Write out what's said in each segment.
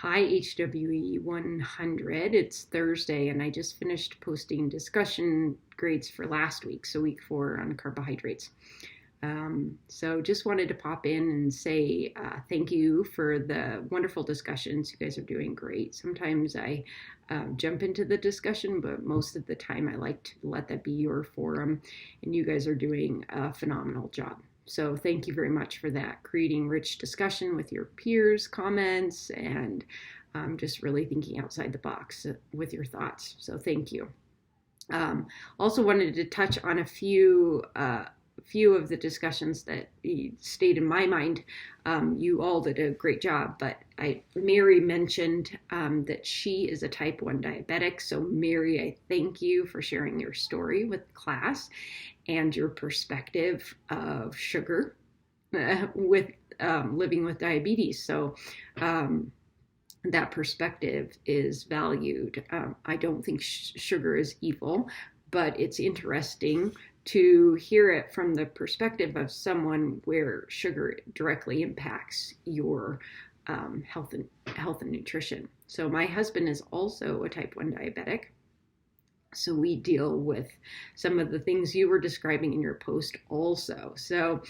Hi, HWE 100. It's Thursday, and I just finished posting discussion grades for last week, so week 4 on carbohydrates. So just wanted to pop in and say thank you for the wonderful discussions. You guys are doing great. Sometimes I jump into the discussion, but most of the time I like to let that be your forum, and you guys are doing a phenomenal job. So thank you very much for that, creating rich discussion with your peers, comments, and just really thinking outside the box with your thoughts. So thank you. Also wanted to touch on a few of the discussions that stayed in my mind. You all did a great job, but Mary mentioned that she is a type 1 diabetic. So Mary, I thank you for sharing your story with the class and your perspective of sugar with living with diabetes. So that perspective is valued. I don't think sugar is evil, but it's interesting to hear it from the perspective of someone where sugar directly impacts your health and nutrition. So my husband is also a type 1 diabetic. So we deal with some of the things you were describing in your post also. So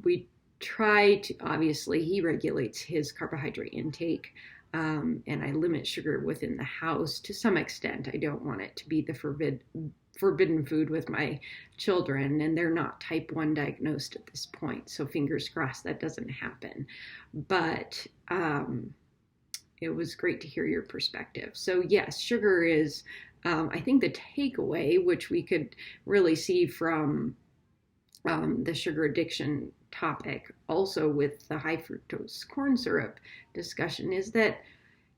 we try to, obviously, he regulates his carbohydrate intake, and I limit sugar within the house to some extent. I don't want it to be the forbidden food with my children, and they're not type 1 diagnosed at this point, so fingers crossed that doesn't happen. But it was great to hear your perspective. So yes, sugar is, I think the takeaway, which we could really see from the sugar addiction topic, also with the high fructose corn syrup discussion, is that,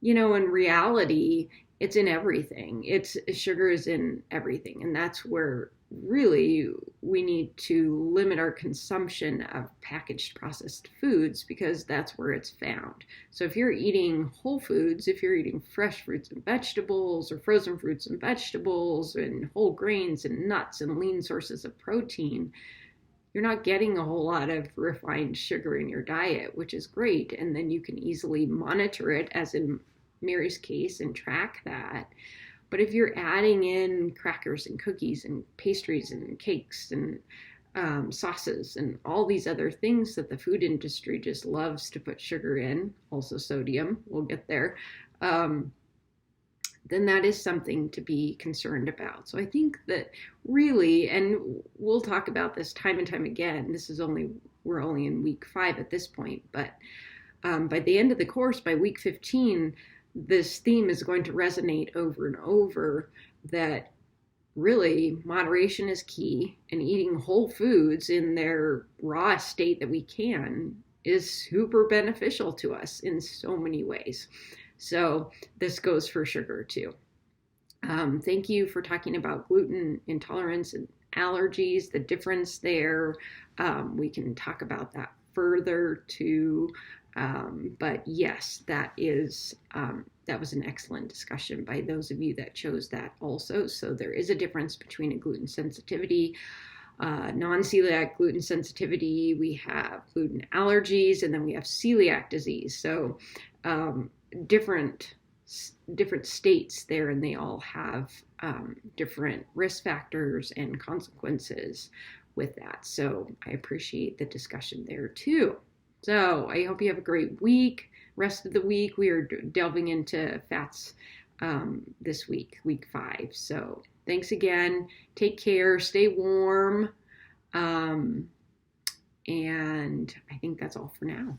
in reality, it's in everything. Sugar is in everything. And that's where really we need to limit our consumption of packaged processed foods, because that's where it's found. So if you're eating whole foods, if you're eating fresh fruits and vegetables, or frozen fruits and vegetables, and whole grains and nuts and lean sources of protein, you're not getting a whole lot of refined sugar in your diet, which is great. And then you can easily monitor it, as in Mary's case, and track that. But if you're adding in crackers and cookies and pastries and cakes and sauces and all these other things that the food industry just loves to put sugar in, also sodium, we'll get there, then that is something to be concerned about. So I think that really, and we'll talk about this time and time again, we're only in week 5 at this point, but by the end of the course, by week 15, this theme is going to resonate over and over, that really moderation is key, and eating whole foods in their raw state that we can is super beneficial to us in so many ways. So this goes for sugar too. Thank you for talking about gluten intolerance and allergies, the difference there. We can talk about that further too. But yes, that was an excellent discussion by those of you that chose that also. So there is a difference between a gluten sensitivity, non-celiac gluten sensitivity, we have gluten allergies, and then we have celiac disease. So different states there, and they all have different risk factors and consequences with that. So I appreciate the discussion there too. So I hope you have a great week. Rest of the week, we are delving into fats this week 5. So thanks again. Take care. Stay warm. And I think that's all for now.